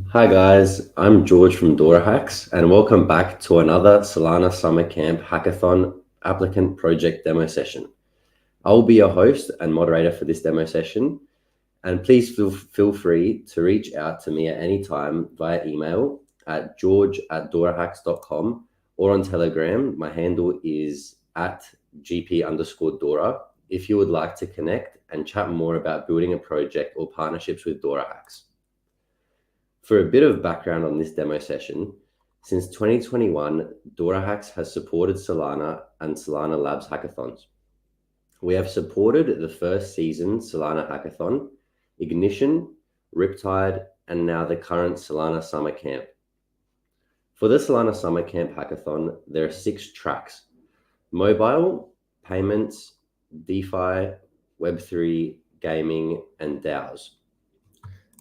Hi guys, I'm George from DoraHacks and welcome back to another Solana Summer Camp Hackathon applicant project demo session. I will be your host and moderator for this demo session, and please feel free to reach out to me at any time via email at george@dorahacks.com or on Telegram. My handle is at gp_Dora if you would like to connect and chat more about building a project or partnerships with DoraHacks. For a bit of background on this demo session, since 2021, DoraHacks has supported Solana and Solana Labs hackathons. We have supported the first season Solana Hackathon, Ignition, Riptide, and now the current Solana Summer Camp. For the Solana Summer Camp Hackathon, there are 6 tracks: mobile, payments, DeFi, Web3, gaming, and DAOs.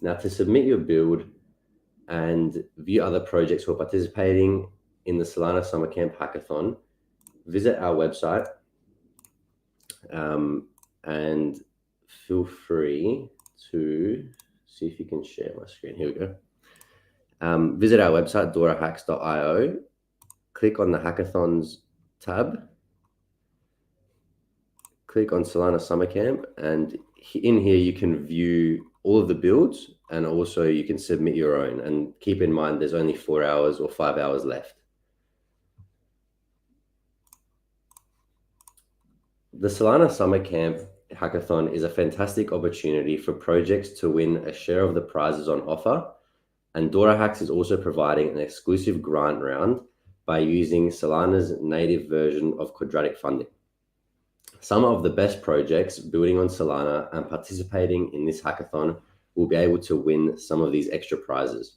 Now, to submit your build and view other projects who are participating in the Solana Summer Camp Hackathon, visit our website and feel free to see if you can share my screen. Here we go. Visit our website, DoraHacks.io, click on the Hackathons tab, click on Solana Summer Camp, and in here you can view all of the builds, and also you can submit your own. And keep in mind, there's only 4 hours or 5 hours left. The Solana Summer Camp Hackathon is a fantastic opportunity for projects to win a share of the prizes on offer, and DoraHacks is also providing an exclusive grant round by using Solana's native version of quadratic funding. Some of the best projects building on Solana and participating in this hackathon will be able to win some of these extra prizes.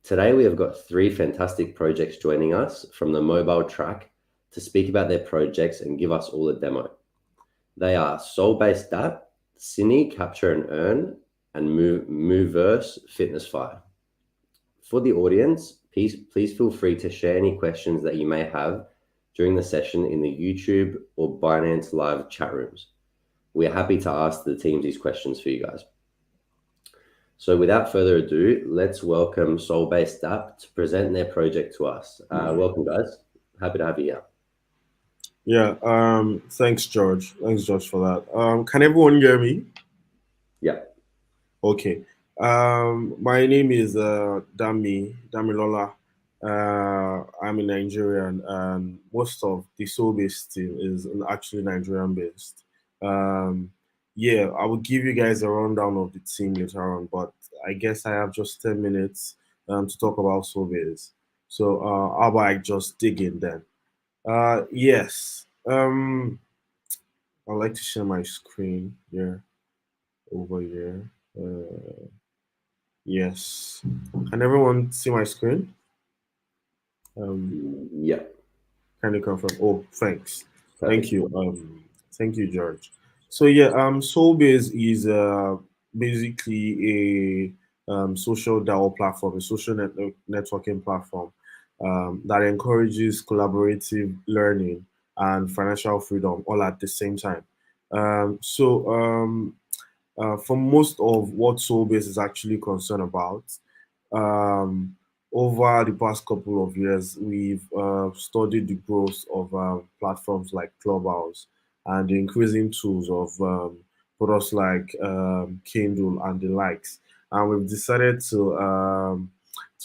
Today, we have got 3 fantastic projects joining us from the mobile track to speak about their projects and give us all a demo. They are Solbase Dapp, CINI-Capture and Earn, and Moverse FitnessFi. For the audience, please feel free to share any questions that you may have during the session in the YouTube or Binance Live chat rooms. We are happy to ask the teams these questions for you guys. So without further ado, let's welcome Solbase Dapp to present their project to us. Welcome, guys. Happy to have you here. Yeah, thanks, George. Thanks, George, for that. Can everyone hear me? Yeah. Okay. My name is Damilola. I'm a Nigerian, and most of the Solbase team is actually Nigerian-based. Yeah, I will give you guys a rundown of the team later on, but I guess I have just 10 minutes to talk about Solbase. So how about I just dig in then? Yes. I'd like to share my screen here, over here. Yes. Can everyone see my screen? Yeah. Can you confirm? Oh, thanks. Perfect. Thank you. Thank you, George. So yeah, Solbase is basically a social DAO platform, a social networking platform that encourages collaborative learning and financial freedom all at the same time. For most of what Solbase is actually concerned about, um, over the past couple of years, we've studied the growth of platforms like Clubhouse and the increasing tools of products like Kindle and the likes. And we've decided to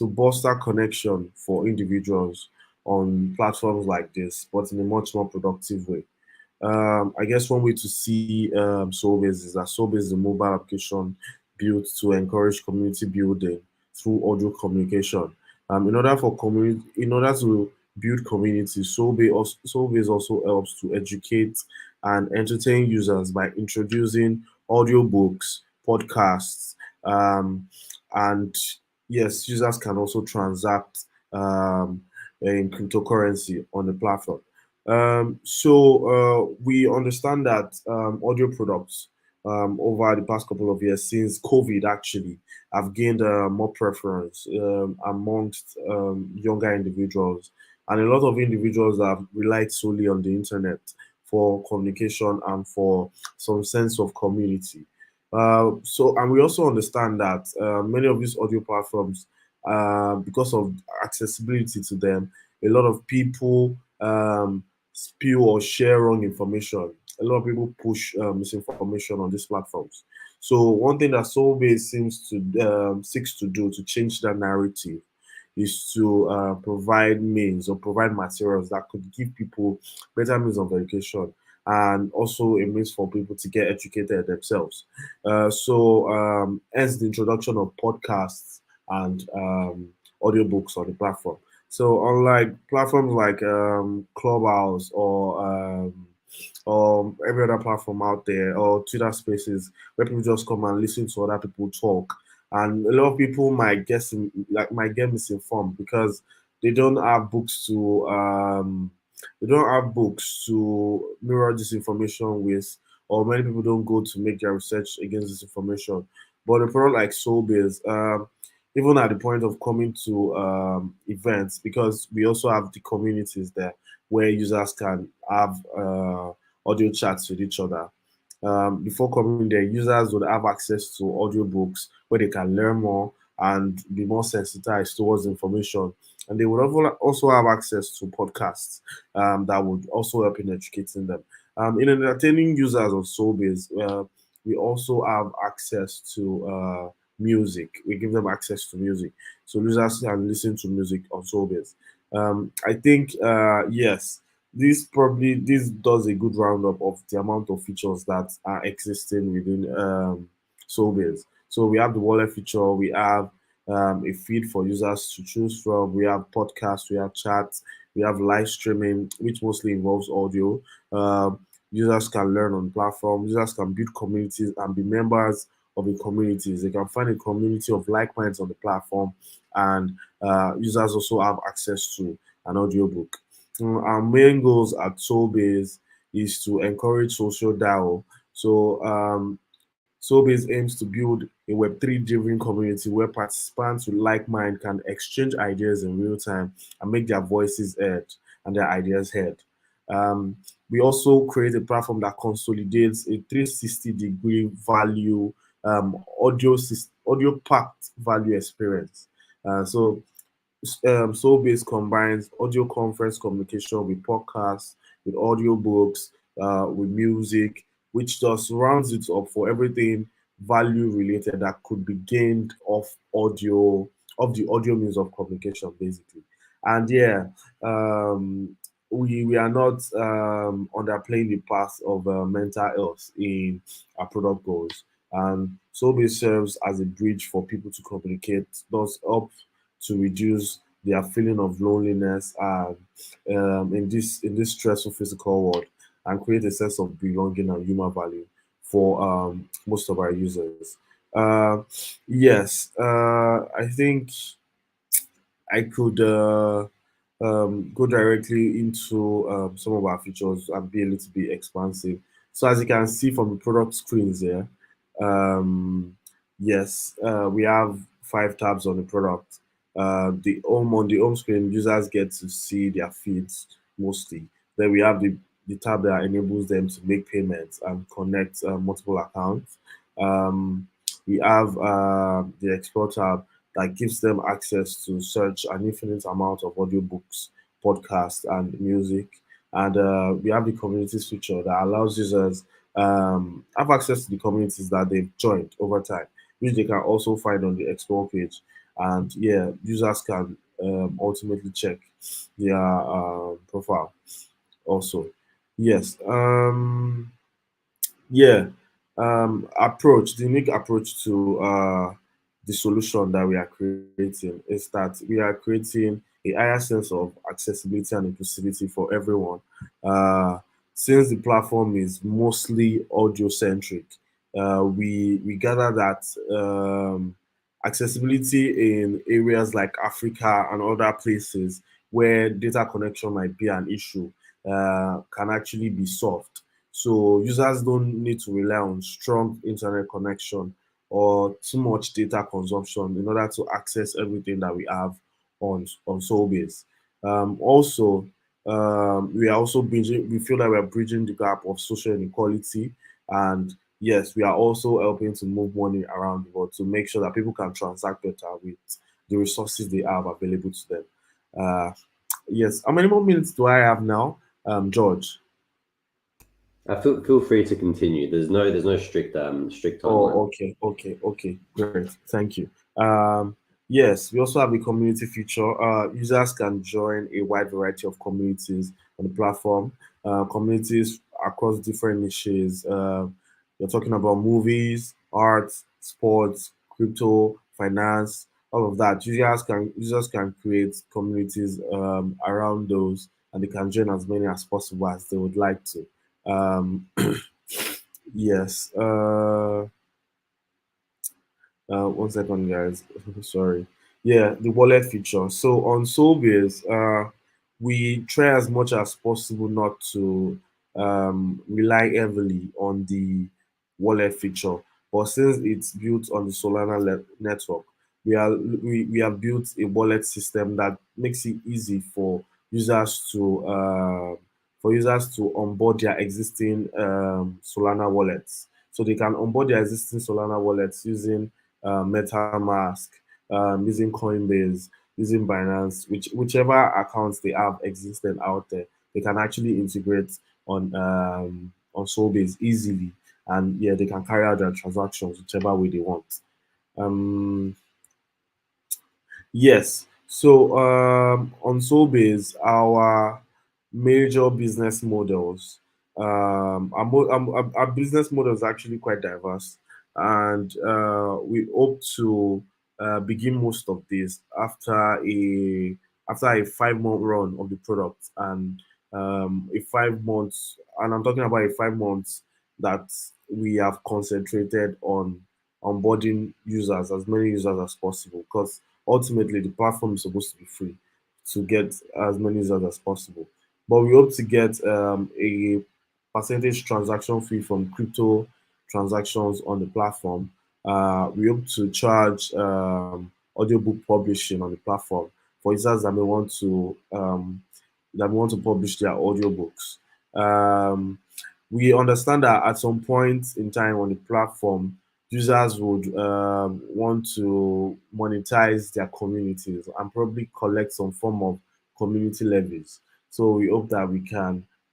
bolster connection for individuals on platforms like this, but in a much more productive way. I guess one way to see Solbase is that Solbase is a mobile application built to encourage community building through audio communication. In order to build community, Solbase also helps to educate and entertain users by introducing audiobooks, podcasts, and yes, users can also transact in cryptocurrency on the platform. We understand that audio products over the past couple of years, since COVID actually, have gained more preference amongst younger individuals, and a lot of individuals have relied solely on the internet for communication and for some sense of community. And we also understand that many of these audio platforms, because of accessibility to them, a lot of people spew or share wrong information. A lot of people push misinformation on these platforms. So one thing that Solbase seeks to do to change that narrative is to provide means or provide materials that could give people better means of education, and also a means for people to get educated themselves. Hence the introduction of podcasts and audiobooks on the platform. So unlike platforms like Clubhouse or every other platform out there, or Twitter Spaces, where people just come and listen to other people talk, and a lot of people might get misinformed because they don't have books to mirror this information with, or many people don't go to make their research against this information. But a product like Solbase, even at the point of coming to events, because we also have the communities there where users can have audio chats with each other. Before coming there, users would have access to audiobooks where they can learn more and be more sensitized towards information. And they would also have access to podcasts that would also help in educating them. In entertaining users of Solbase, we also have access to music. We give them access to music. So users can listen to music on Solbase. I think, yes, this does a good roundup of the amount of features that are existing within Solbase. So we have the wallet feature, we have a feed for users to choose from, we have podcasts, we have chats, we have live streaming, which mostly involves audio. Users can learn on platforms, users can build communities and be members of the communities. They can find a community of like minds on the platform, and users also have access to an audiobook. Our main goals at Solbase is to encourage social dialogue. So Solbase aims to build a Web3 driven community where participants with like mind can exchange ideas in real time and make their voices heard and their ideas heard. Um, we also create a platform that consolidates a 360-degree value, audio packed value experience. Solbase combines audio conference communication with podcasts, with audiobooks, with music, which just rounds it up for everything value related that could be gained of the audio means of communication, basically. And yeah, um, we are not underplaying the path of mental health in our product goals. And Solbase serves as a bridge for people to communicate, thus help to reduce their feeling of loneliness and in this stressful physical world, and create a sense of belonging and human value for most of our users. Uh, yes, I think I could go directly into some of our features and be a little bit expansive. So as you can see from the product screens here, um, yes, we have 5 tabs on the product. On the home screen, users get to see their feeds mostly. Then we have the tab that enables them to make payments and connect multiple accounts. Um, we have the Explore tab that gives them access to search an infinite amount of audiobooks, podcasts, and music. And we have the communities feature that allows users have access to the communities that they've joined over time, which they can also find on the Explore page. And yeah, users can ultimately check their profile also. Yes. Yeah, the unique approach to the solution that we are creating is that we are creating a higher sense of accessibility and inclusivity for everyone. Uh, since the platform is mostly audio centric, we gather that accessibility in areas like Africa and other places where data connection might be an issue can actually be solved. So users don't need to rely on strong internet connection or too much data consumption in order to access everything that we have on Solbase. Also, we are also bridging. We feel that we are bridging the gap of social inequality and yes, we are also helping to move money around the world to make sure that people can transact better with the resources they have available to them. Uh, yes. How many more minutes do I have now, George? Feel free to continue. There's no strict timeline. Oh, okay, okay, okay. Great. Thank you. Um, yes, we also have a community feature. Users can join a wide variety of communities on the platform. Communities across different niches. You're talking about movies, art, sports, crypto, finance, all of that. Users can create communities around those, and they can join as many as possible as they would like to. Um, yes. 1 second, guys. Sorry. Yeah, the wallet feature. So on Solbase, we try as much as possible not to rely heavily on the wallet feature. But since it's built on the Solana network, we have built a wallet system that makes it easy users to for users to onboard their existing Solana wallets. So they can onboard their existing Solana wallets using MetaMask, using Coinbase, using Binance, whichever accounts they have existing out there, they can actually integrate on Solbase easily, and yeah, they can carry out their transactions whichever way they want. Um, Yes. So on Solbase, our major business models, our business model is actually quite diverse, and we hope to begin most of this after a 5 month run of the product, and a 5 months, and I'm talking about a 5 months that we have concentrated on onboarding users, as many users as possible, because ultimately the platform is supposed to be free to get as many users as possible. But we hope to get a percentage transaction fee from crypto transactions on the platform. We hope to charge audiobook publishing on the platform for users that may want to publish their audiobooks. Um, we understand that at some point in time on the platform, users would want to monetize their communities and probably collect some form of community levies. So we hope that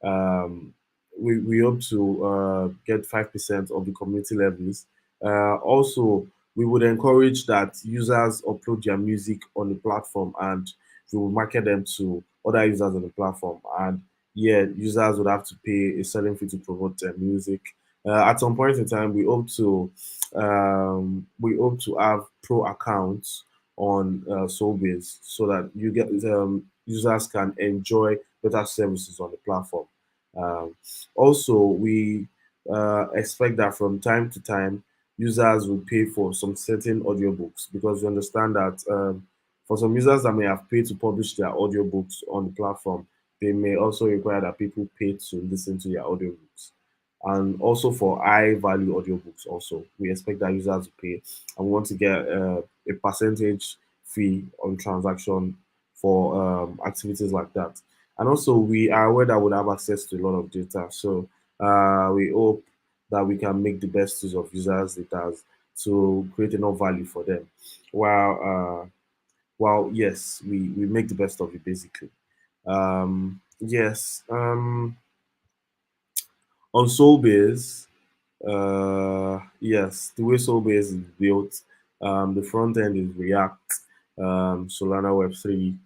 um, we hope to get 5% of the community levies. Also, we would encourage that users upload their music on the platform, and we will market them to other users on the platform. And yeah, users would have to pay a selling fee to promote their music. At some point in time, we hope to have pro accounts on Solbase so that users can enjoy better services on the platform. Um, Also, we expect that from time to time, users will pay for some certain audiobooks, because we understand that for some users that may have paid to publish their audiobooks on the platform, they may also require that people pay to listen to their audiobooks. And also for high value audiobooks, also we expect that users will pay, and we want to get a percentage fee on transaction for activities like that. And also we are aware that we have access to a lot of data, so we hope that we can make the best use of users' data to create enough value for them. While yes, we make the best of it basically. Yes. On Solbase, yes, the way Solbase is built, the front end is React, Solana Web3.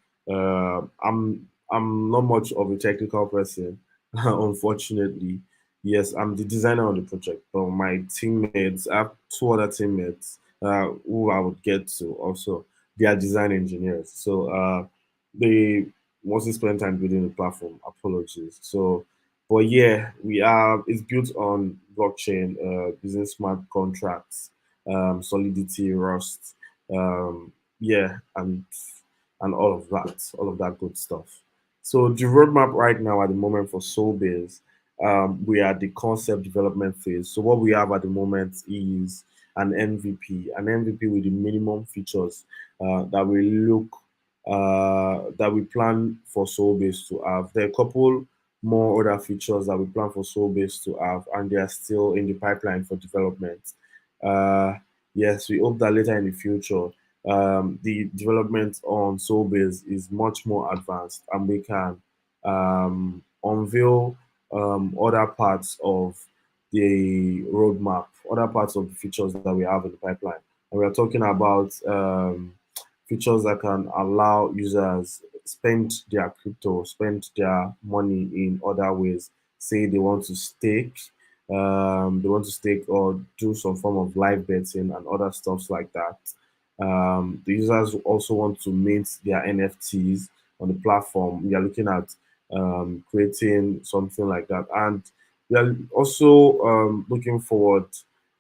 I'm not much of a technical person, unfortunately. Yes, I'm the designer on the project, but my teammates, I have two other teammates who I would get to also. They are design engineers, so they mostly spend time building the platform. Apologies. So but yeah, we are. It's built on blockchain, business smart contracts, Solidity, Rust, yeah, and all of that good stuff. So the roadmap right now at the moment for Solbase, we are at the concept development phase. So what we have at the moment is an MVP with the minimum features that we plan for Solbase to have. There are a couple more other features that we plan for Solbase to have, and they are still in the pipeline for development. Uh, yes, we hope that later in the future, the development on Solbase is much more advanced, and we can unveil other parts of the roadmap, other parts of the features that we have in the pipeline. And we are talking about features that can allow users spend their crypto, spend their money in other ways. Say they want to stake or do some form of live betting and other stuffs like that. The users also want to mint their NFTs on the platform. We are looking at creating something like that, and we are also looking forward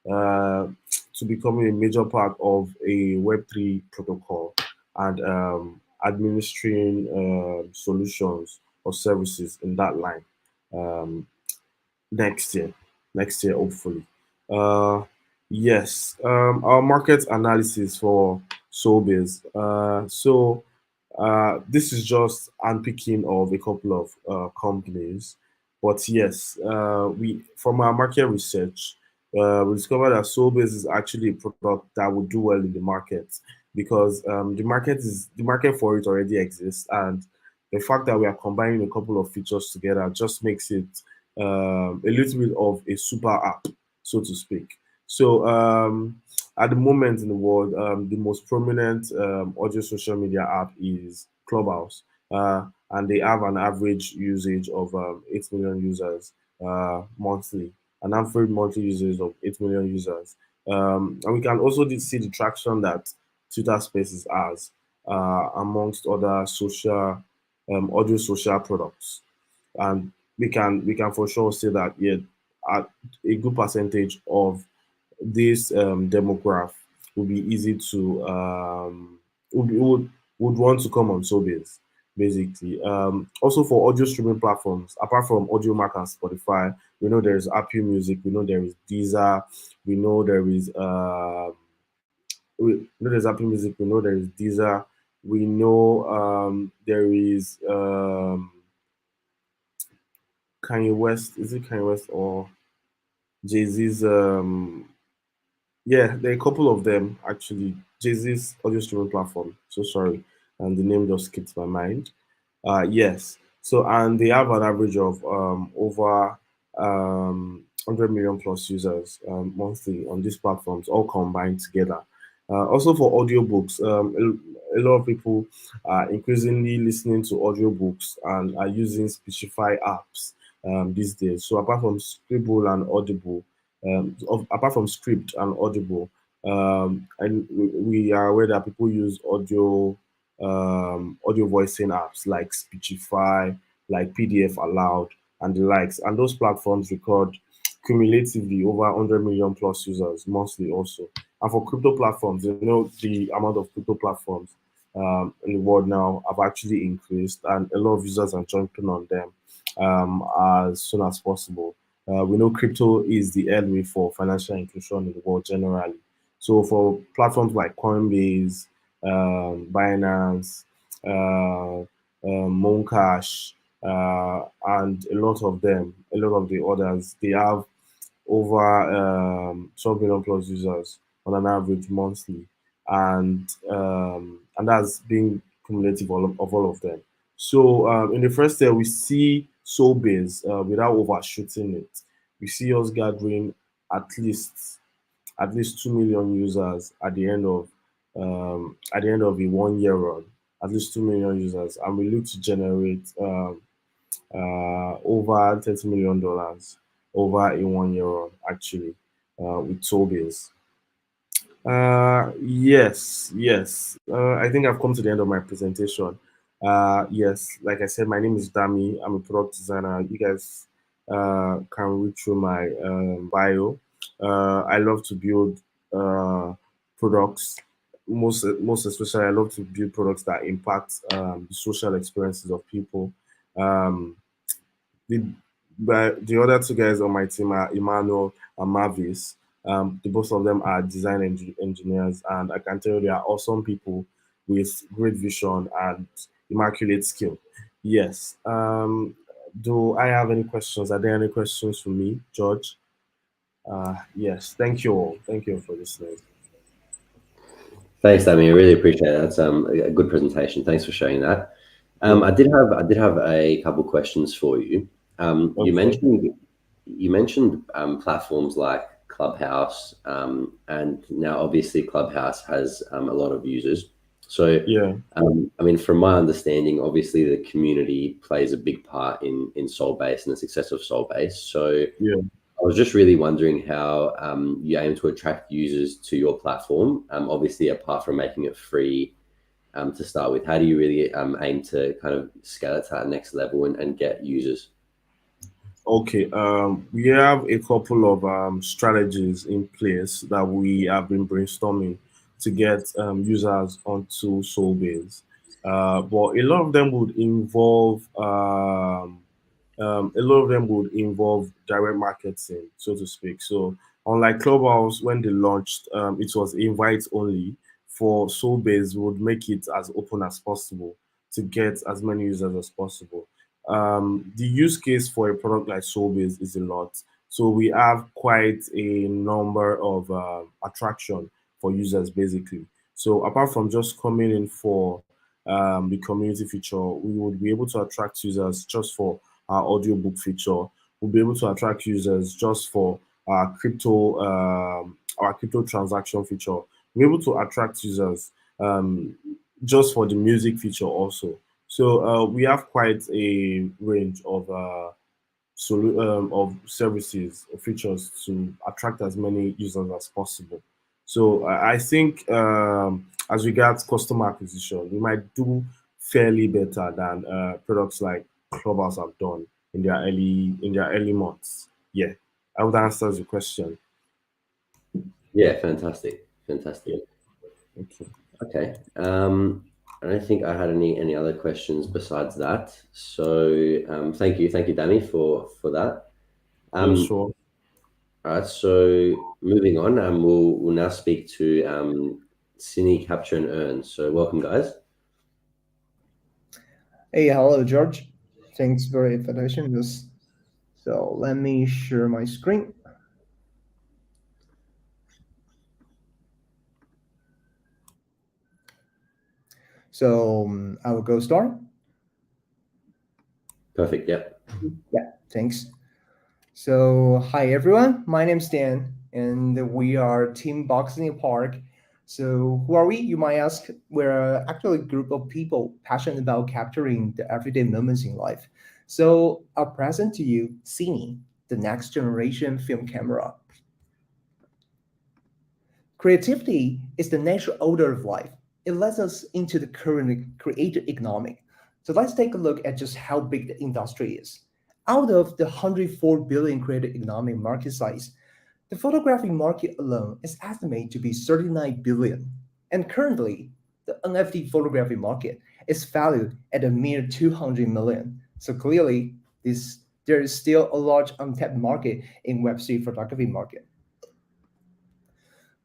uh, to becoming a major part of a Web3 protocol and administering solutions or services in that line um, next year, hopefully. Uh, yes, our market analysis for Solbase. This is just unpicking of a couple of companies, but yes, we from our market research, we discovered that Solbase is actually a product that would do well in the market because the market for it already exists, and the fact that we are combining a couple of features together just makes it a little bit of a super app, so to speak. So at the moment in the world, the most prominent audio social media app is Clubhouse, and they have an average usage of 8 million users monthly, an average monthly usage of 8 million users. And we can also see the traction that Twitter Spaces has amongst other social audio social products, and we can for sure say that yeah, a good percentage of this demograph would be easy to would want to come on Sobase basically. Also for audio streaming platforms, apart from Audio Mac and Spotify, we know there is Apple Music, we know there is Deezer, we know there is we know there's Apple Music, we know there is Deezer, we know there is Kanye West. Is it Kanye West or Jay Z's? Yeah, there are a couple of them actually. Jay Z's audio streaming platform. So sorry, and the name just skipped my mind. Yes. So and they have an average of over 100 million plus users monthly on these platforms, all combined together. Also for audiobooks, a lot of people are increasingly listening to audiobooks and are using Speechify apps these days. So apart from Scribble and Audible, apart from Script and Audible, and we are aware that people use audio voicing apps like Speechify, like PDF Aloud, and the likes. And those platforms record cumulatively over 100 million plus users monthly also. And for crypto platforms, you know, the amount of crypto platforms in the world now have actually increased, and a lot of users are jumping on them as soon as possible. We know crypto is the way for financial inclusion in the world generally. So for platforms like Coinbase, Binance, Moncash, and a lot of them, a lot of the others, they have over 12 million plus users on an average monthly, and that's being cumulative of all of them. So in the first year, we see Solbase without overshooting it. We see us gathering at least 2 million users at the end of a 1 year run, at least 2 million users, and we look to generate over $30 million over a 1 year run actually with Solbase. Yes. I think I've come to the end of my presentation. Yes, like I said, my name is Dami. I'm a product designer. You guys can read through my bio. I love to build products. Most especially, I love to build products that impact the social experiences of people. Um, the but the other two guys on my team are Emmanuel and Mavis. The both of them are design engineers, and I can tell you they are awesome people with great vision and immaculate skill. Yes. Do I have any questions? Are there any questions for me, George? Yes. Thank you all. Thank you for listening. Thanks, Dami. I really appreciate it. That's a good presentation. Thanks for sharing that. Yeah. I did have a couple questions for you. Okay. You mentioned platforms like Clubhouse, and now obviously Clubhouse has a lot of users. So, Yeah. I mean, from my understanding, obviously the community plays a big part in Solbase and the success of Solbase. So, Yeah. I was just really wondering how you aim to attract users to your platform. Obviously, apart from making it free to start with, how do you really aim to kind of scale it to that next level and get users? Okay. We have a couple of strategies in place that we have been brainstorming to get users onto Solbase. But a lot of them would involve direct marketing, so to speak. So unlike Clubhouse, when they launched, it was invite only. For Soulbase, we would make it as open as possible to get as many users as possible. The use case for a product like Soulbase is a lot. So we have quite a number of attraction for users, basically. So apart from just coming in for the community feature, we would be able to attract users just for our audiobook feature. We'll be able to attract users just for our crypto transaction feature. We're able to attract users just for the music feature also. So we have quite a range of services or features to attract as many users as possible. So I think as regards customer acquisition, we might do fairly better than products like Clubhouse have done in their early months. Yeah, I would answer the question. Yeah, fantastic, fantastic. Yeah. Okay. Okay. I don't think I had any other questions besides that. So thank you, Danny, for that. Yeah, Um, sure. all right. So moving on, we'll now speak to CINI-Capture and Earn. So welcome, guys. Hey, hello, George. Thanks for the invitation. So let me share my screen. So I will go start. Perfect. Yep. Yeah, thanks. So hi, everyone. My name's Dan, and we are Team Boxing Park. So who are we? You might ask. We're actually a group of people passionate about capturing the everyday moments in life. So I'll present to you CINI, the next generation film camera. Creativity is the natural order of life. It lets us into the current creator economic. So let's take a look at just how big the industry is. Out of the 104 billion creator economic market size, the photography market alone is estimated to be 39 billion. And currently, the NFT photography market is valued at a mere 200 million. So clearly, there is still a large untapped market in Web3 photography market.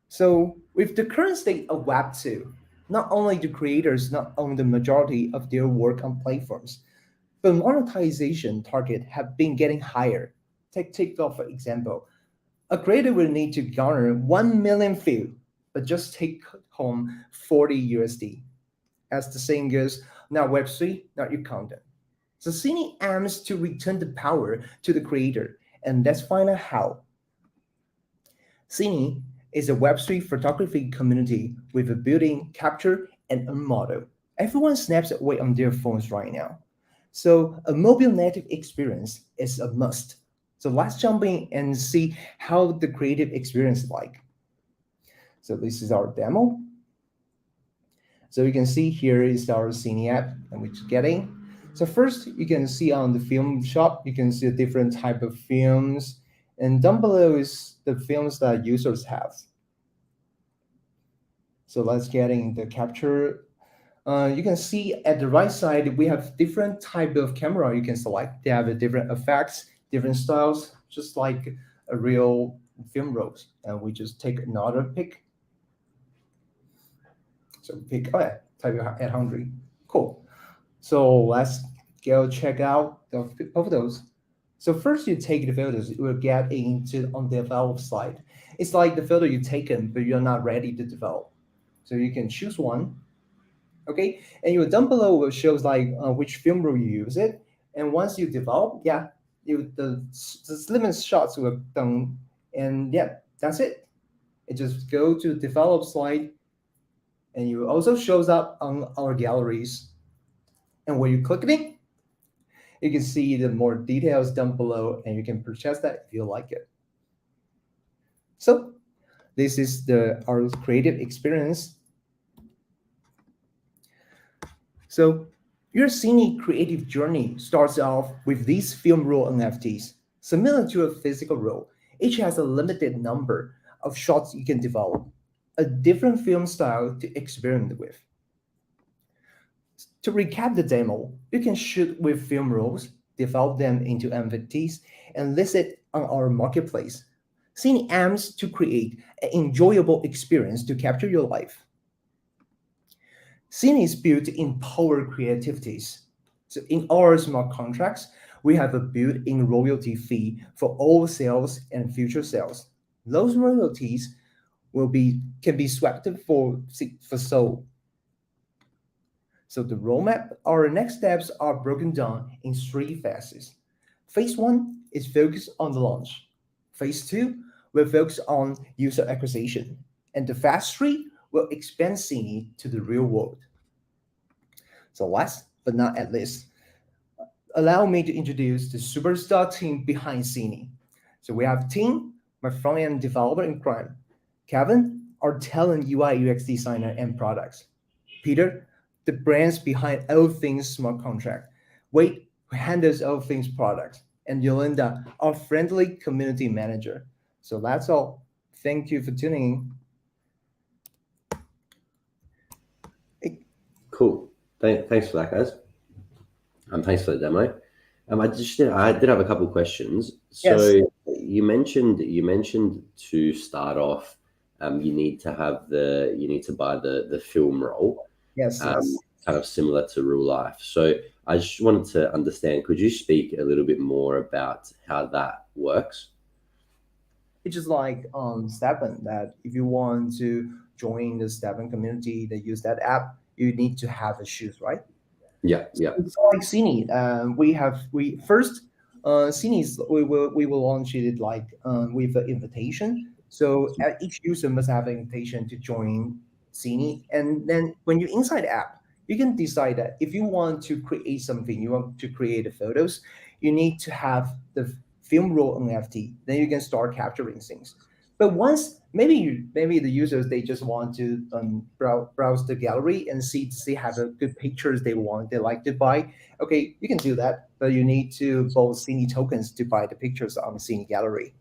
So with the current state of Web 2, not only do creators not own the majority of their work on platforms, but monetization targets have been getting higher. Take TikTok, for example. A creator will need to garner 1 million views, but just take home 40 USD. As the saying goes, not Web3, not your content. So CINI aims to return the power to the creator, and let's find out how. CINI is a Web3 photography community with a built-in capture and earn model. Everyone snaps away on their phones right now. So a mobile native experience is a must. So let's jump in and see how the creative experience is like. So this is our demo. So you can see here is our CINI app and we're just getting. So first you can see on the film shop, you can see a different type of films. And down below is the films that users have. So let's get in the capture. You can see at the right side, we have different type of camera you can select. They have different effects, different styles, just like a real film rolls. And we just take another pick. So pick, oh yeah, type 800. Cool. So let's go check out the photos. So first you take the photos, you will get into on the develop side. It's like the photo you taken, but you're not ready to develop. So you can choose one, okay? And your down below will shows like which film roll you use it. And once you develop, yeah, the limit shots will done, and yeah, that's it. It just go to develop slide, and you also shows up on our galleries. And when you click it, you can see the more details down below, and you can purchase that if you like it. So this is our creative experience. So your CINI creative journey starts off with these film roll NFTs. Similar to a physical roll, each has a limited number of shots you can develop, a different film style to experiment with. To recap the demo, you can shoot with film rolls, develop them into NFTs, and list it on our marketplace. CINI aims to create an enjoyable experience to capture your life. CINI is built to empower creativities. So in our smart contracts, we have a built-in royalty fee for all sales and future sales. Those royalties can be swapped for SOL. So the roadmap, our next steps are broken down in 3 phases. Phase 1 is focused on the launch. Phase 2 will focus on user acquisition. And the phase 3 will expand CINI to the real world. So last but not at least, allow me to introduce the superstar team behind CINI. So we have Tim, my front-end developer in crime. Kevin, our talent UI UX designer and products. Peter, the brands behind all things smart contract. Wade, who handles all things product. And Yolanda, our friendly community manager. So that's all. Thank you for tuning in. Cool. Thanks for that, guys. Thanks for the demo. I did have a couple of questions. So Yes. you mentioned to start off, you need to buy the film roll. Yes. Kind of similar to real life. So I just wanted to understand, could you speak a little bit more about how that works? It's just like Steppen, that if you want to join the Steppen community that use that app, you need to have the shoes, right? Yeah. It's like CINI. We first CINI we will launch it like with an invitation. So each user must have an invitation to join CINI, and then when you're inside the app, you can decide that if you want to create something, you want to create the photos, you need to have the film roll NFT. Then you can start capturing things. But once maybe the users they just want to browse the gallery and see have a good pictures they like to buy. Okay, you can do that, but you need to both CINI tokens to buy the pictures on the CINI gallery.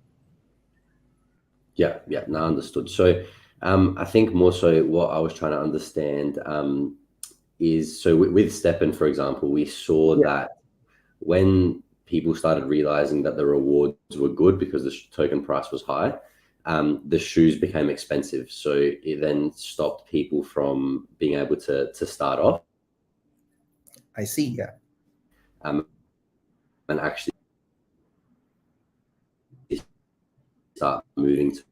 Yeah, no, understood. So I think more so what I was trying to understand is, so with Steppen, for example, we saw that when people started realizing that the rewards were good because the token price was high, the shoes became expensive. So it then stopped people from being able to start off. I see, yeah. And actually start moving to.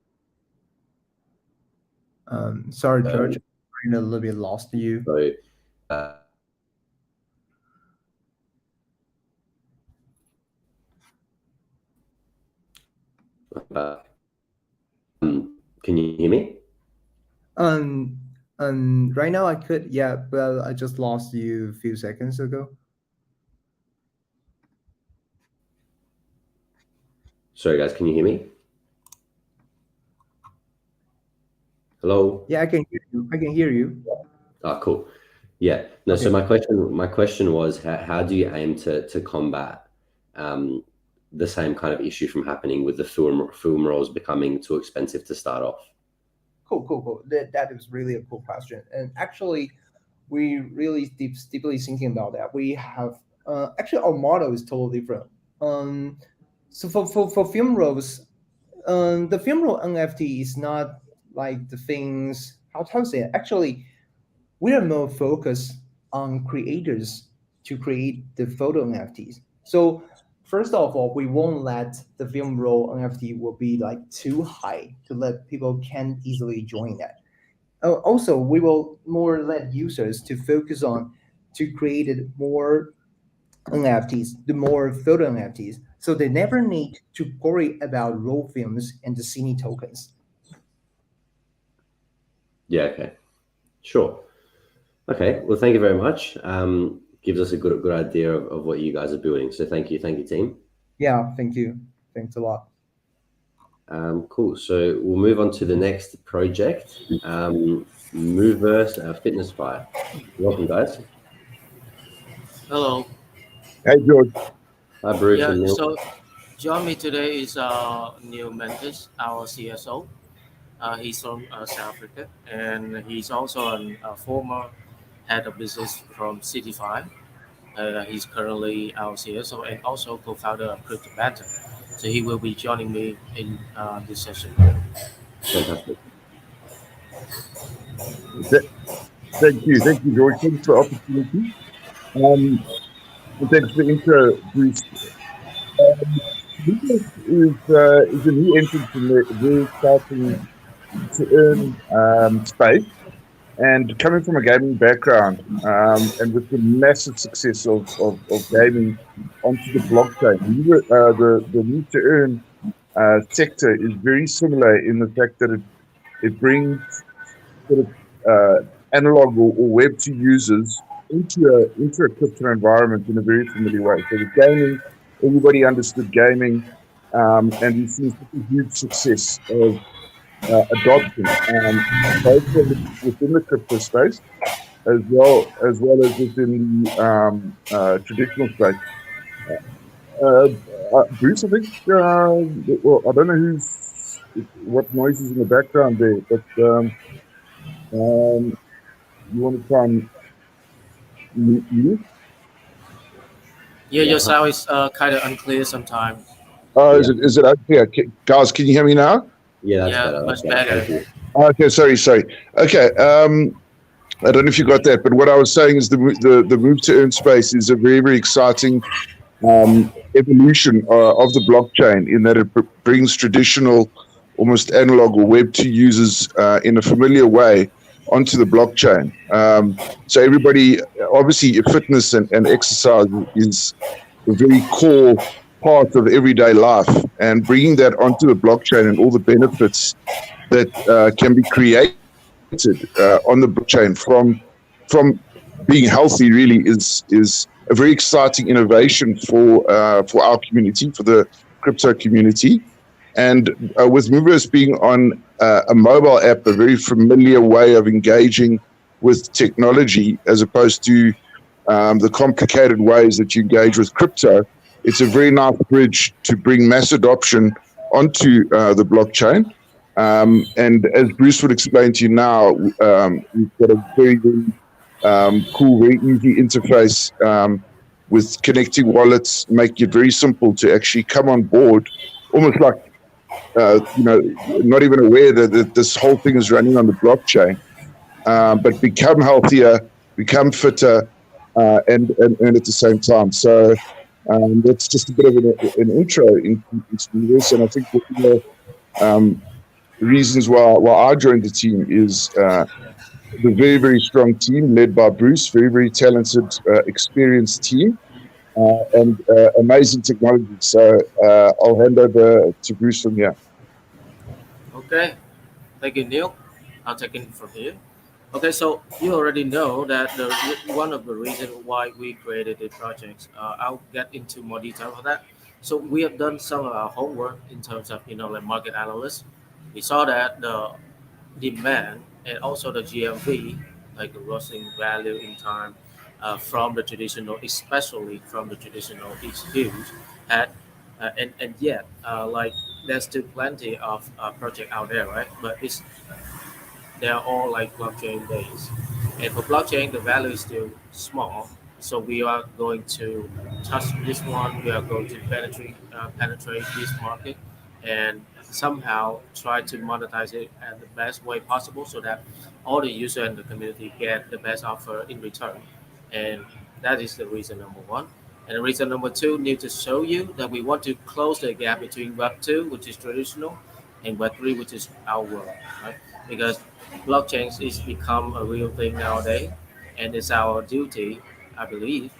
Sorry, George, I'm a little bit lost to you. So, can you hear me? Right now I could, yeah, but I just lost you a few seconds ago. Sorry, guys, can you hear me? Hello? Yeah, I can hear you. Oh, cool. Yeah. No, okay. So my question was, how do you aim to combat the same kind of issue from happening with the film rolls becoming too expensive to start off? Cool. That is really a cool question. And actually, we really deeply thinking about that. We have actually our model is totally different. So for film rolls, the film roll NFT is not like the things, how to say it. Actually, we are more focused on creators to create the photo NFTs. So first of all, we won't let the film roll NFT will be like too high to let people can easily join that. Also, we will more let users to focus on to create more NFTs, the more photo NFTs, so they never need to worry about raw films and the CINI tokens. Yeah, okay. Sure. Okay, well, thank you very much. Gives us a good idea of what you guys are building. So thank you, team. Yeah, thank you. Thanks a lot. Cool. So we'll move on to the next project, Moverse FitnessFi. Welcome, guys. Hello. Hey, George. Hi, Bruce Yeah, and Neil. so join me today is Neil Mendes, our CSO. He's from South Africa, and he's also a former head of business from CINI-Capture. He's currently our CSO and also co-founder of Crypto Banter. So he will be joining me in this session. Fantastic. Thank you, George. Thanks for the opportunity. And thanks for the intro, Bruce. This is a new entrance in the very exciting to earn space. And coming from a gaming background, and with the massive success of gaming onto the blockchain, the need to earn sector is very similar in the fact that it brings sort of analog or Web2 users into a crypto environment in a very familiar way. So with gaming, everybody understood gaming, and we've seen such a huge success of adoption, both within the crypto space as well as within the traditional space. Bruce, I think, well, I don't know what noise is in the background there, but you want to try and mute? Yeah, your sound is kind of unclear sometimes. Oh, is it okay? Guys, can you hear me now? Yeah, that's better. Much better. Thank you. Okay, sorry. Okay, I don't know if you got that, but what I was saying is the move to earn space is a very, very exciting evolution of the blockchain in that it brings traditional, almost analog or Web2 users in a familiar way onto the blockchain. So everybody, obviously, fitness and exercise is a very core part of everyday life, and bringing that onto the blockchain and all the benefits that can be created on the blockchain from being healthy really is a very exciting innovation for our community, for the crypto community. And with Moverse being on a mobile app, a very familiar way of engaging with technology as opposed to the complicated ways that you engage with crypto, it's a very nice bridge to bring mass adoption onto the blockchain. And as Bruce would explain to you now, we've got a very, very cool, very easy interface with connecting wallets, making it very simple to actually come on board, almost like, not even aware that this whole thing is running on the blockchain, but become healthier, become fitter, and earn at the same time. So that's just a bit of an intro into this. And I think one of the reasons why I joined the team is the very, very strong team led by Bruce, very, very talented, experienced team, and amazing technology. So I'll hand over to Bruce from here. Okay, thank you, Neil. I'll take it from here. Okay, so you already know that one of the reasons why we created the projects. I'll get into more detail on that. So we have done some of our homework in terms of like market analysts. We saw that the demand and also the GMV, like the grossing value in time, from the traditional, especially from the traditional, is huge. At and yet, like there's still plenty of project out there, right? But they're all like blockchain based. And for blockchain, the value is still small. So we are going to touch this one. We are going to penetrate this market, and somehow try to monetize it at the best way possible, so that all the user and the community get the best offer in return. And That is the reason number one. And the reason number two, need to show you that we want to close the gap between Web 2, which is traditional, and Web 3, which is our world, right? Because blockchain is become a real thing nowadays, and it's our duty, I believe,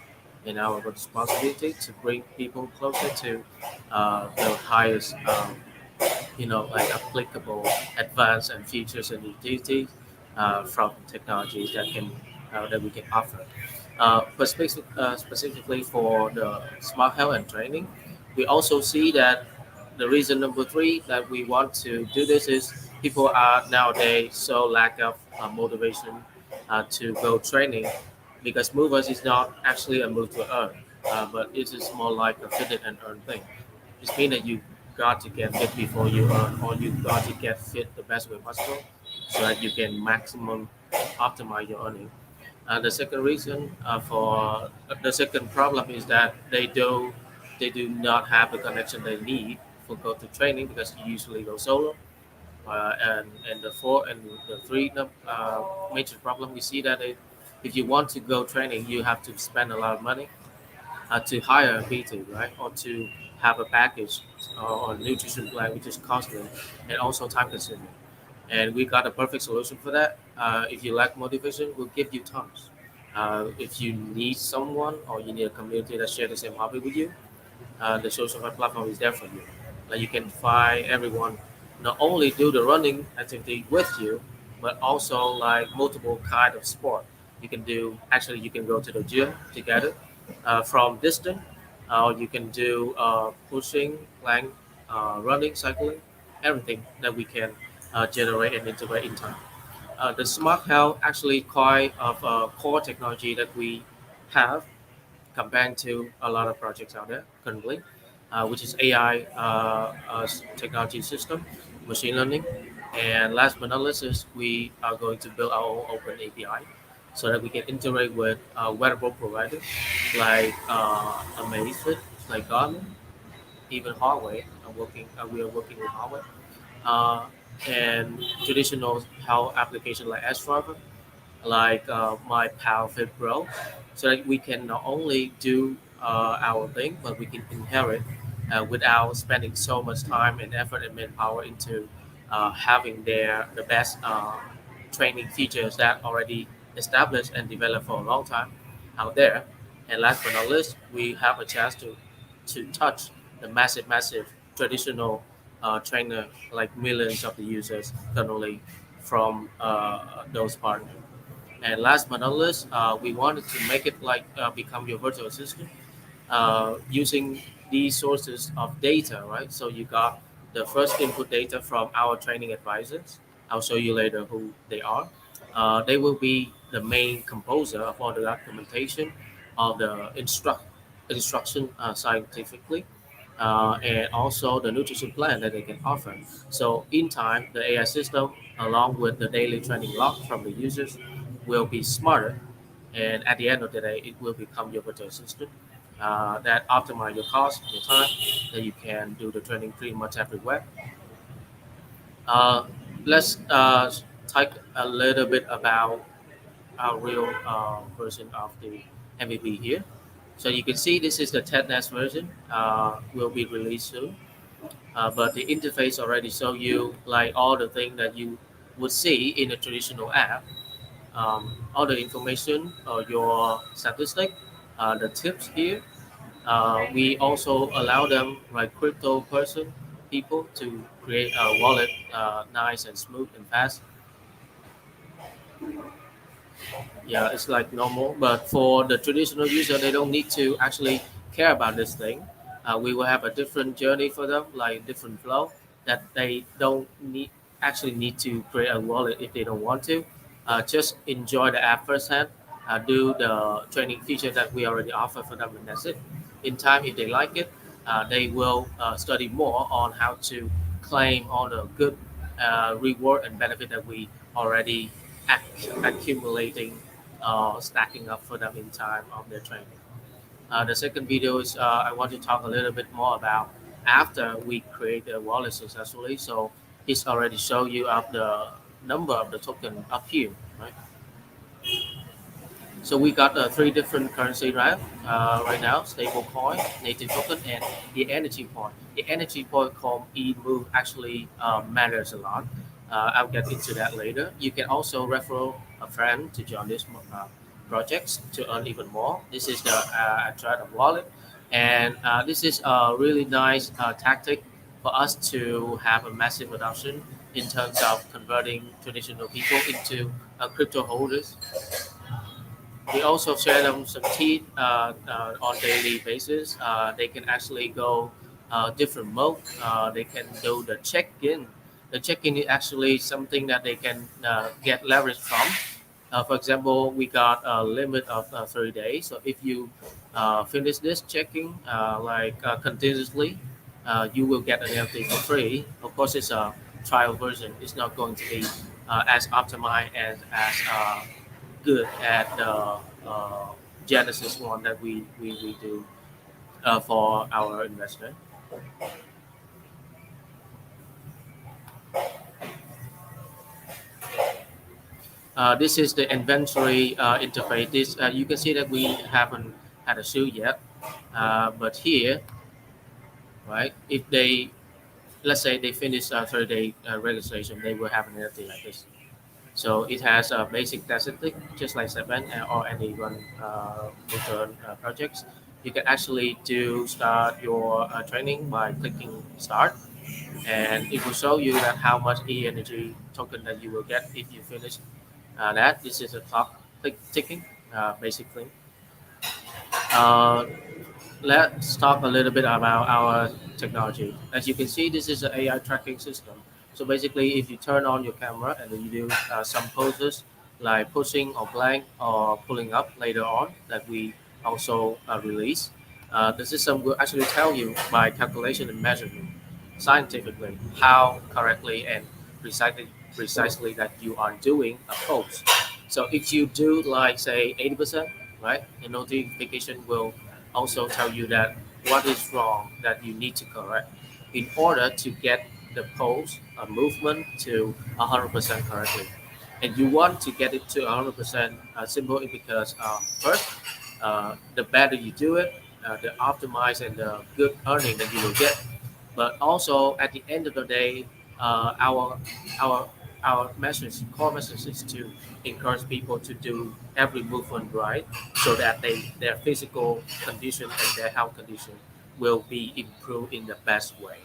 and our responsibility to bring people closer to the highest, like applicable, advanced, and features and utilities from technologies that we can offer. Specifically for the smart health and training, we also see that the reason number three that we want to do this is people are nowadays so lack of motivation to go training because Movers is not actually a move to earn, but it is more like a fit it and earn thing. It means that you got to get fit before you earn, or you got to get fit the best way possible so that you can maximum optimize your earning. The second reason for the second problem is that they do not have the connection they need for go to training because you usually go solo. And the four and the three major problem we see that if you want to go training, you have to spend a lot of money to hire a PT, right, or to have a package or nutrition plan, which is costly and also time consuming. And we got a perfect solution for that. If you lack motivation, we'll give you tons. If you need someone or you need a community that share the same hobby with you, the social media platform is there for you. Like you can find everyone not only do the running activity with you, but also like multiple kind of sport. You can do actually you can go to the gym together from distance. You can do pushing, plank, running, cycling, everything that we can generate and integrate in time. The smart health actually quite of a core technology that we have compared to a lot of projects out there currently, which is AI technology system, machine learning, and last but not least, is we are going to build our own open API so that we can integrate with wearable providers like Amazfit, like Garmin, even Huawei. We are working with Huawei, uh, and traditional health application like S-Driver, like my PowerFit Pro, so that we can not only do our thing, but we can inherit without spending so much time and effort and manpower into having the best training features that already established and developed for a long time out there. And last but not least, we have a chance to touch the massive traditional trainer, like millions of the users currently from those partners. And last but not least, we wanted to make it like become your virtual assistant using these sources of data, right? So you got the first input data from our training advisors. I'll show you later who they are. They will be the main composer of all the documentation of the instruction scientifically, and also the nutrition plan that they can offer. So in time, the AI system, along with the daily training log from the users, will be smarter, and at the end of the day, it will become your virtual assistant that optimize your cost, your time, that you can do the training pretty much everywhere. Uh, let's talk a little bit about our real version of the MVP here. So you can see this is the testnet version. Will be released soon. But the interface already show you like all the things that you would see in a traditional app. All the information or your statistic, the tips here. We also allow them like crypto person people to create a wallet nice and smooth and fast. Yeah, it's like normal. But for the traditional user, they don't need to actually care about this thing. We will have a different journey for them, like different flow that they don't need to create a wallet if they don't want to. Just enjoy the app firsthand. Do the training feature that we already offer for them, and that's it. In time, if they like it, they will study more on how to claim all the good reward and benefit that we already accumulating stacking up for them in time of their training. The second video is I want to talk a little bit more about after we create the wallet successfully. So it's already show you up the number of the token up here, right? So we got three different currency right now: stable coin, native token, and the energy point. The energy point called eMove actually matters a lot. I'll get into that later. You can also refer a friend to join this projects to earn even more. This is the Atrada wallet, and this is a really nice tactic for us to have a massive adoption in terms of converting traditional people into crypto holders. We also share them some teeth on daily basis. They can actually go different mode. They can do the check-in. The check-in is actually something that they can get leverage from. For example, we got a limit of 30 days. So if you finish this checking continuously, you will get an NFT for free. Of course, it's a trial version. It's not going to be as optimized as good at the Genesis one that we do for our investor. This is the inventory interface. This you can see that we haven't had a shoe yet, but here, right? If they let's say they finish 30-day registration, they will have an NFT like this. So it has a basic statistic, just like Seven or any one return projects. You can actually do start your training by clicking start, and it will show you that how much e energy token that you will get if you finish that. This is a clock ticking, basically. Uh, let's talk a little bit about our technology. As you can see, this is an AI tracking system. So basically, if you turn on your camera and then you do some poses like pushing or plank or pulling up later on that we also release, the system will actually tell you by calculation and measurement scientifically how correctly and precisely that you are doing a pose. So if you do like say 80%, right, the notification will also tell you that what is wrong that you need to correct in order to get the pose a movement to 100% correctly. And you want to get it to 100% simple because first, the better you do it, the optimized and the good earning that you will get. But also at the end of the day, our our message, core message is to encourage people to do every movement right, so that their physical condition and their health condition will be improved in the best way.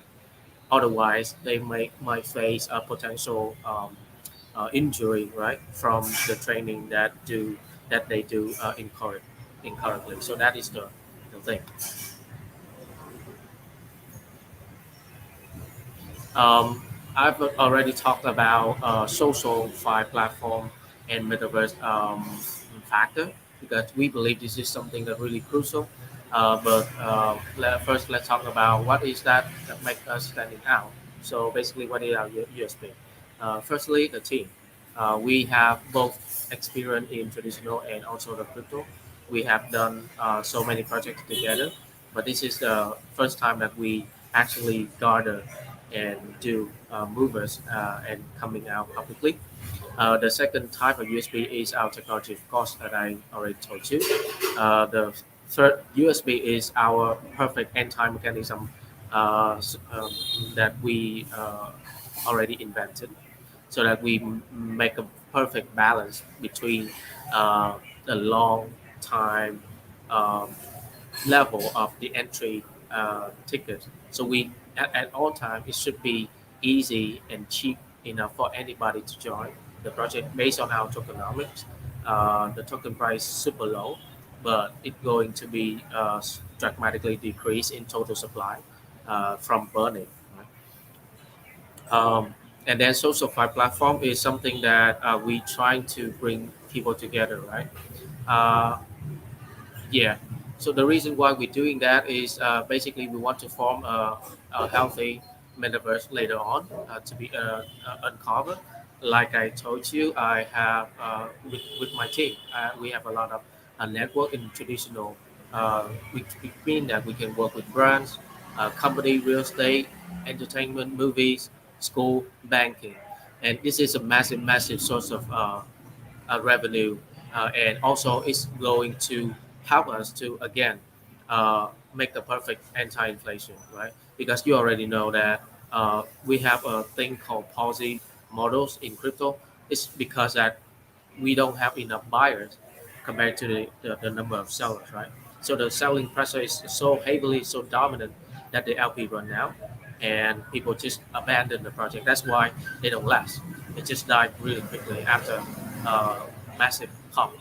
Otherwise, they might face a potential injury, right, from the training that they do incorrectly. So that is the thing. Um, I've already talked about social fi platform and metaverse factor because we believe this is something that really crucial. First, let's talk about what is that make us standing out. So basically, what is our USP? Firstly, the team. We have both experience in traditional and also the crypto. We have done so many projects together, but this is the first time that we actually gather and do movers and coming out publicly. The second type of USB is our technology, of course, that I already told you. The third USB is our perfect anti-mechanism that we already invented, so that we make a perfect balance between the long time um, level of the entry ticket. So at all time it should be easy and cheap enough for anybody to join the project based on our tokenomics. The token price super low, but it's going to be dramatically decreased in total supply from burning. Right? And then social fi platform is something that we trying to bring people together, right? Uh, yeah. So the reason why we're doing that is basically we want to form a healthy metaverse later on to be uncovered. Like I told you, I have with my team, we have a lot of network in traditional, which mean that we can work with brands, company, real estate, entertainment, movies, school, banking, and this is a massive, massive source of revenue and also it's going to help us to again make the perfect anti-inflation, right? Because you already know that we have a thing called policy models in crypto. It's because that we don't have enough buyers compared to the number of sellers, right? So the selling pressure is so heavily, so dominant that the LP run out and people just abandon the project. That's why they don't last. They just die really quickly after uh, massive pump.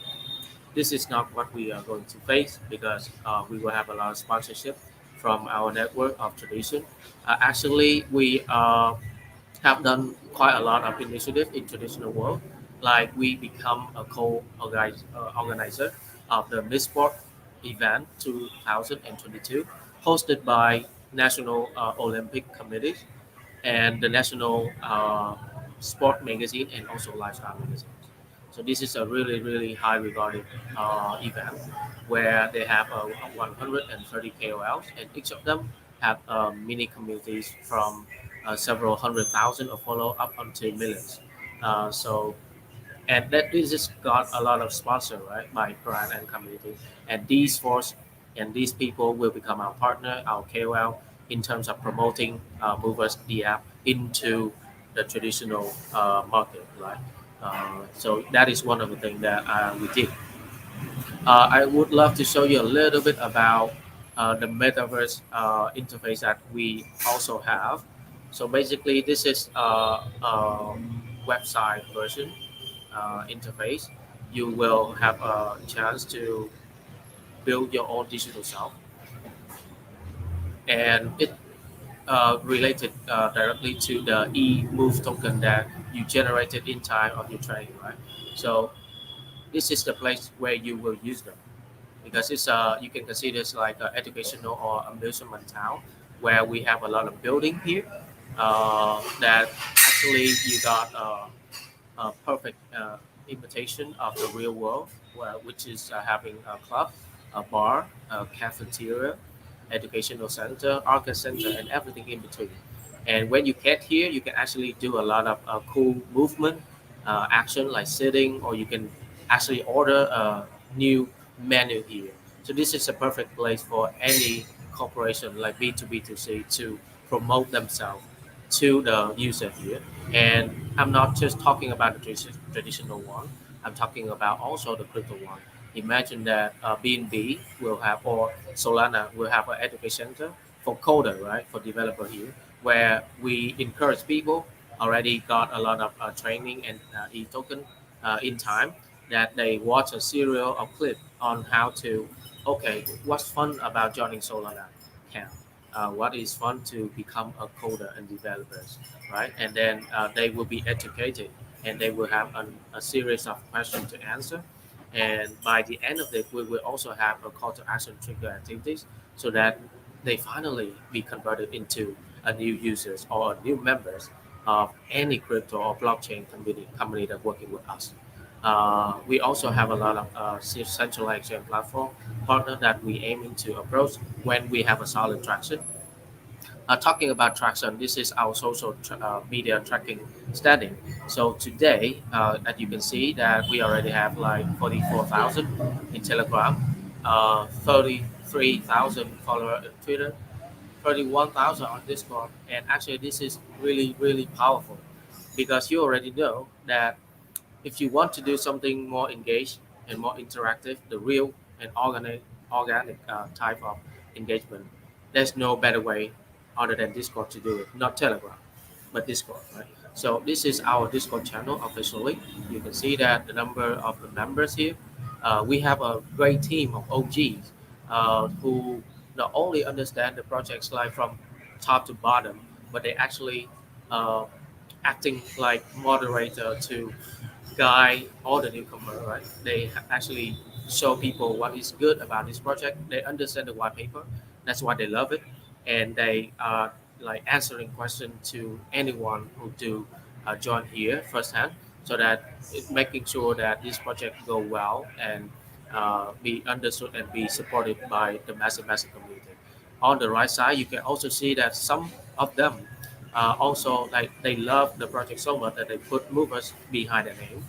This is not what we are going to face because we will have a lot of sponsorship from our network of tradition. Actually, we have done quite a lot of initiative in traditional world. Like we become a co-organizer of the Missport event 2022, hosted by National Olympic Committee and the National Sport Magazine and also Lifestyle Magazine. So this is a really, really high regarded event where they have 130 KOLs, and each of them have mini communities from several hundred thousand of follow up until millions. So and that this just got a lot of sponsor, right, by brand and community, and these force and these people will become our partner, our KOL, in terms of promoting Moverse the app into the traditional market, right? So that is one of the things that we did. I would love to show you a little bit about the metaverse interface that we also have. So basically, this is a website version interface. You will have a chance to build your own digital self, and it related directly to the e-move token that you generated in time of your trading, right? So this is the place where you will use them because it's you can consider it like an educational or amusement town where we have a lot of building here that actually you got a perfect imitation of the real world, which is having a club, a bar, a cafeteria, educational center, arcade center, and everything in between. And when you get here, you can actually do a lot of cool movement, action like sitting, or you can actually order a new menu here. So this is a perfect place for any corporation like B2B2C to promote themselves to the user here. And I'm not just talking about the traditional one. I'm talking about also the crypto one. Imagine that BNB will have or Solana will have an education center for coder, right, for developer here, where we encourage people already got a lot of training and e-token in time that they watch a serial or clip on how to, okay, what's fun about joining Solana camp? What is fun to become a coder and developers, right? And then they will be educated and they will have a series of questions to answer. And by the end of it, we will also have a call to action trigger activities so that they finally be converted into a new users or a new members of any crypto or blockchain company that working with us. We also have a lot of centralized exchange platform partner that we aiming to approach when we have a solid traction. Talking about traction, this is our social media tracking standing. So today, as you can see, that we already have like 44,000 in Telegram, 33,000 followers on Twitter, 31,000 on Discord, and actually this is really really powerful because you already know that if you want to do something more engaged and more interactive, the real and organic type of engagement, there's no better way other than Discord to do it, not Telegram, but Discord, right? So this is our Discord channel officially. You can see that the number of the members here. We have a great team of OGs who not only understand the project's life from top to bottom, but they actually uh, acting like moderator to guide all the newcomer, right? They actually show people what is good about this project. They understand the white paper. That's why they love it, and they are like answering questions to anyone who do join here firsthand, so that making sure that this project go well and be understood and be supported by the massive community. On the right side, you can also see that some of them also like they love the project so much that they put movers behind the name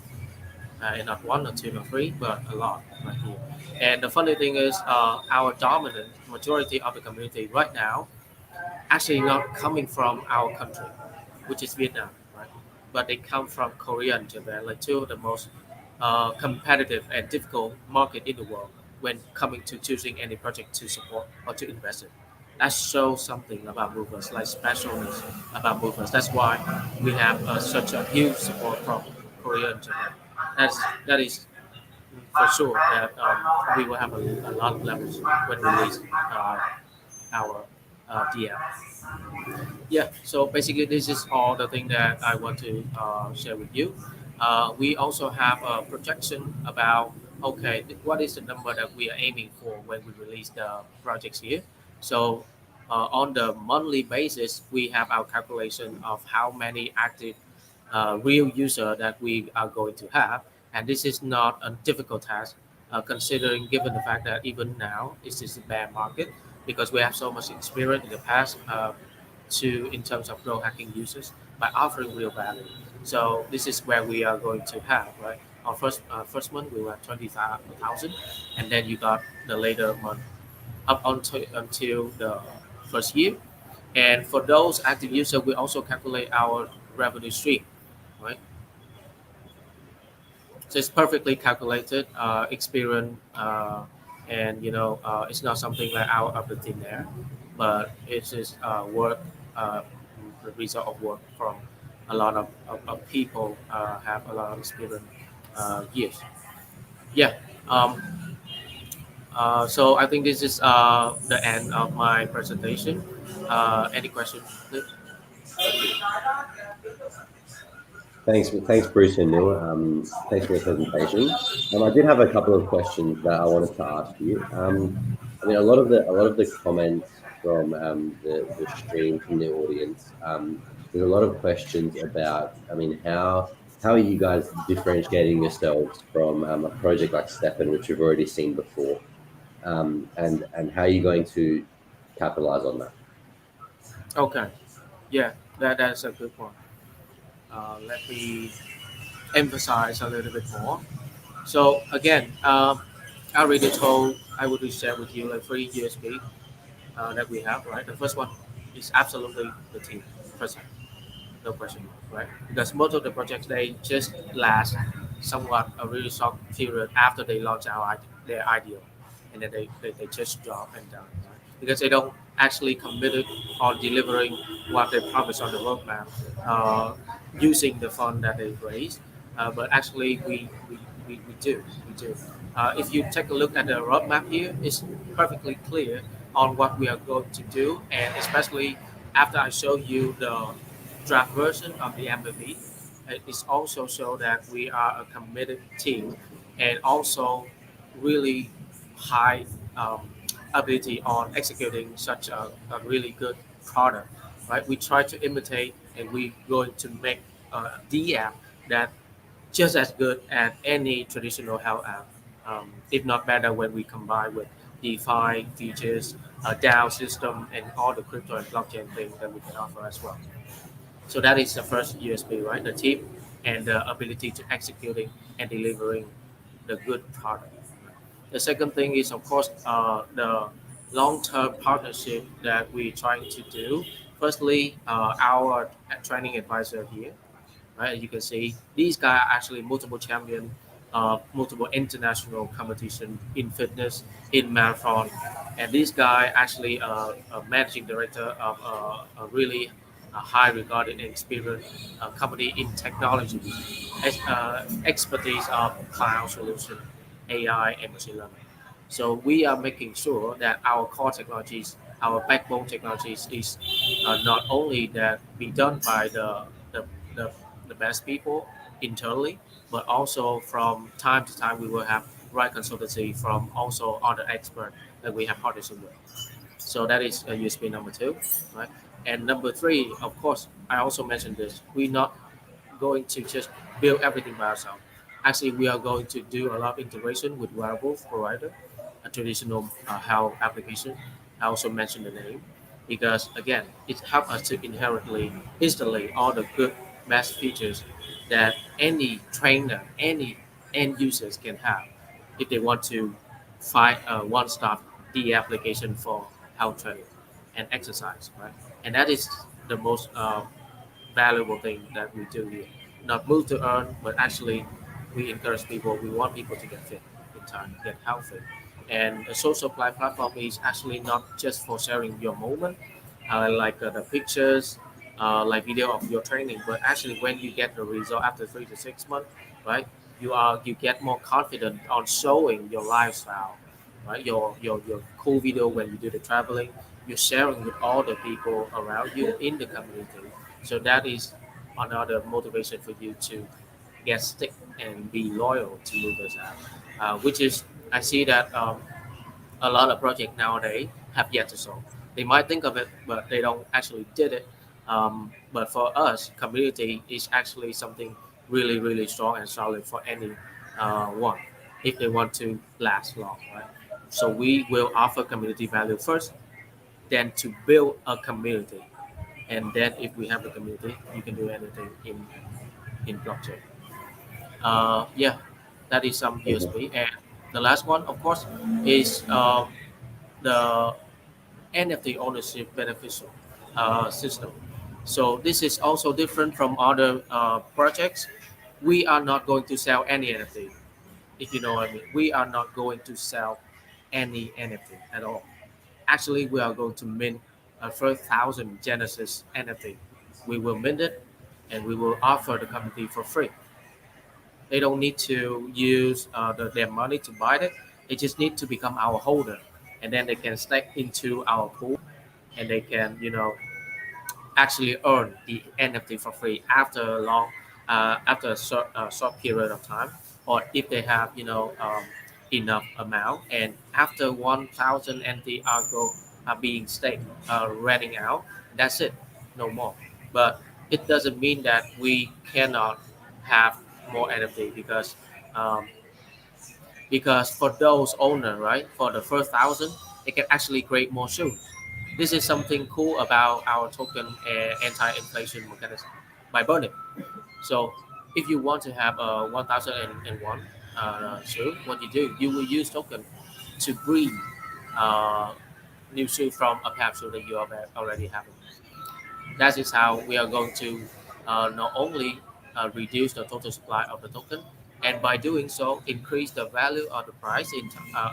and not one or two or three, but a lot right here. And the funny thing is, our dominant majority of the community right now actually not coming from our country, which is Vietnam, right? But they come from Korea and Japan, like two of the most competitive and difficult market in the world when coming to choosing any project to support or to invest in. That shows something about Movers, like specialness about Movers. That's why we have such a huge support from Korea and Japan. That is for sure that we will have a lot of leverage when we release our DM. Yeah, so basically this is all the thing that I want to share with you. We also have a projection about, okay, what is the number that we are aiming for when we release the projects here. So on the monthly basis, we have our calculation of how many active real user that we are going to have. And this is not a difficult task, considering given the fact that even now this is a bear market, because we have so much experience in the past to in terms of growth hacking users by offering real value. So this is where we are going to have, right. Our first month we were 20,000, and then you got the later month up until the first year. And for those active users, we also calculate our revenue stream, right? So it's perfectly calculated, experience, and it's not something like out of the thin air, but it's just work, uh, the result of work from a lot of people have a lot of experience years. Yeah. Um, so I think this is the end of my presentation. Any questions? Thank you. Thanks, Bruce and Neil. Thanks for your presentation. I did have a couple of questions that I wanted to ask you. I mean, a lot of the comments from the stream from the audience. There's a lot of questions about. I mean, how are you guys differentiating yourselves from a project like Stefan, which we've already seen before, and how are you going to capitalize on that? Okay. Yeah, that's a good one. Let me emphasize a little bit more. So again, I already told I would share with you like three USB that we have, right? The first one is absolutely the team, first, no question, right? Because most of the projects they just last somewhat a really short period after they launch their idea, and then they just drop and down, right? Because they don't actually committed on delivering what they promised on the roadmap, uh, using the fund that they raised. But actually, we do. We do. If you take a look at the roadmap here, it's perfectly clear on what we are going to do, and especially after I show you the draft version of the MVP, it also show that we are a committed team and also really high ability on executing such a really good product, right? We try to imitate and we going to make the app that just as good as any traditional health app, if not better when we combine with DeFi features, DAO system, and all the crypto and blockchain things that we can offer as well. So that is the first USB, right? The team and the ability to executing and delivering the good product. The second thing is, of course, the long-term partnership that we're trying to do. Firstly, our training advisor here, right? As you can see, these guys are actually multiple champion, multiple international competition in fitness, in marathon, and this guy actually a managing director of a really high regarded and experienced company in technology, expertise of cloud solution, AI, and machine learning. So we are making sure that our core technologies, our backbone technologies, is not only that be done by the the best people internally, but also from time to time we will have right consultancy from also other experts that we have partnership with. So that is USB number two, right? And number three, of course, I also mentioned this. We're not going to just build everything by ourselves. Actually, we are going to do a lot of integration with wearable provider, a traditional health application. I also mentioned the name because again, it helps us to inherently install all the good best features that any trainer, end users can have if they want to find a one-stop application for health training and exercise, right? And that is the most valuable thing that we do here. Not move to earn, but actually we encourage people. We want people to get fit in time, get healthy. And a social platform is actually not just for sharing your moment, like the pictures, like video of your training, but actually when you get the result after 3 to 6 months, right? You get more confident on showing your lifestyle, right? Your cool video when you do the traveling, you're sharing with all the people around you in the community. So that is another motivation for you to get stick and be loyal to Moverse app, which is I see that a lot of projects nowadays have yet to solve. They might think of it, but they don't actually did it. But for us, community is actually something really, really strong and solid for any one if they want to last long, right? So we will offer community value first, then to build a community, and then if we have a community, you can do anything in blockchain. Yeah, that is some USB. And the last one, of course, is the NFT ownership beneficial system. So this is also different from other projects. We are not going to sell any NFT, if you know what I mean. We are not going to sell any NFT at all. Actually, we are going to mint a first 1,000 Genesis NFT. We will mint it, and we will offer the company for free. They don't need to use their money to buy it. They just need to become our holder, and then they can stake into our pool, and they can, actually earn the NFT for free after a long, after a short period of time, or if they have, enough amount, and after 1,000 NFT are being staked, renting out. That's it, no more. But it doesn't mean that we cannot have more NFT um, because for those owner, right, for the first 1,000, they can actually create more shoes. This is something cool about our token anti-inflation mechanism by burning. So if you want to have a 1,001 shoe, what you do, you will use token to breed uh, new shoe from a pair of shoe that you already have. That is how we are going to not only reduce the total supply of the token, and by doing so, increase the value of the price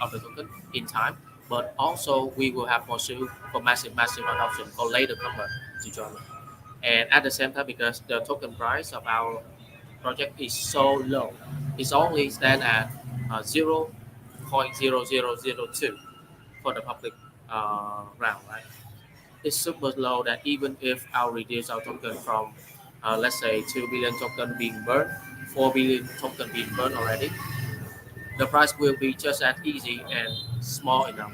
of the token in time. But also, we will have more shoe for massive adoption for later comer to join. And at the same time, because the token price of our project is so low, it's only stand at 0.0002 for the public round, right? It's super low that even if I'll reduce our token from let's say 2 billion token being burned, 4 billion token being burned already, the price will be just as easy and small enough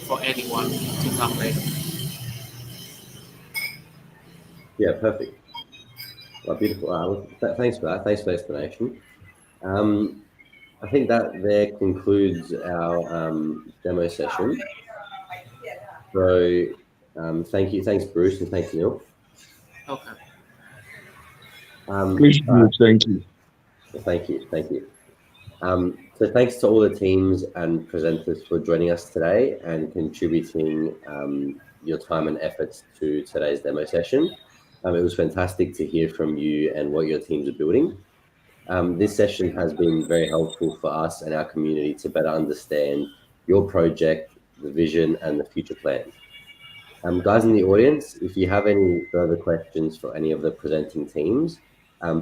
for anyone to come later. Yeah, perfect. Well, beautiful. Thanks for that. Thanks for the explanation. I think that there concludes our demo session. So thank you. Thanks, Bruce, and thanks, Neil. Okay. Please do. Thank you. Thank you. Thank you. So thanks to all the teams and presenters for joining us today and contributing your time and efforts to today's demo session. It was fantastic to hear from you and what your teams are building. This session has been very helpful for us and our community to better understand your project, the vision, and the future plans. Guys in the audience, if you have any further questions for any of the presenting teams,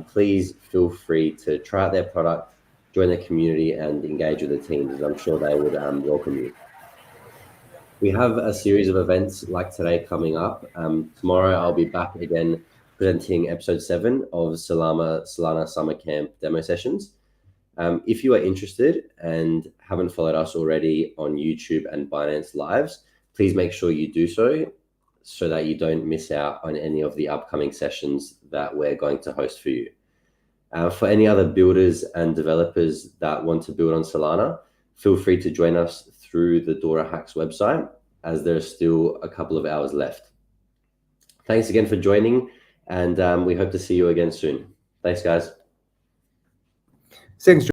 please feel free to try out their product, join the community, and engage with the teams, as I'm sure they would welcome you. We have a series of events like today coming up. Tomorrow I'll be back again presenting episode 7 of Solana Summer Camp demo sessions. If you are interested and haven't followed us already on YouTube and Binance Lives, please make sure you do so that you don't miss out on any of the upcoming sessions that we're going to host for you. For any other builders and developers that want to build on Solana, feel free to join us through the DoraHacks website, as there's still a couple of hours left. Thanks again for joining, and we hope to see you again soon. Thanks, guys. Thanks,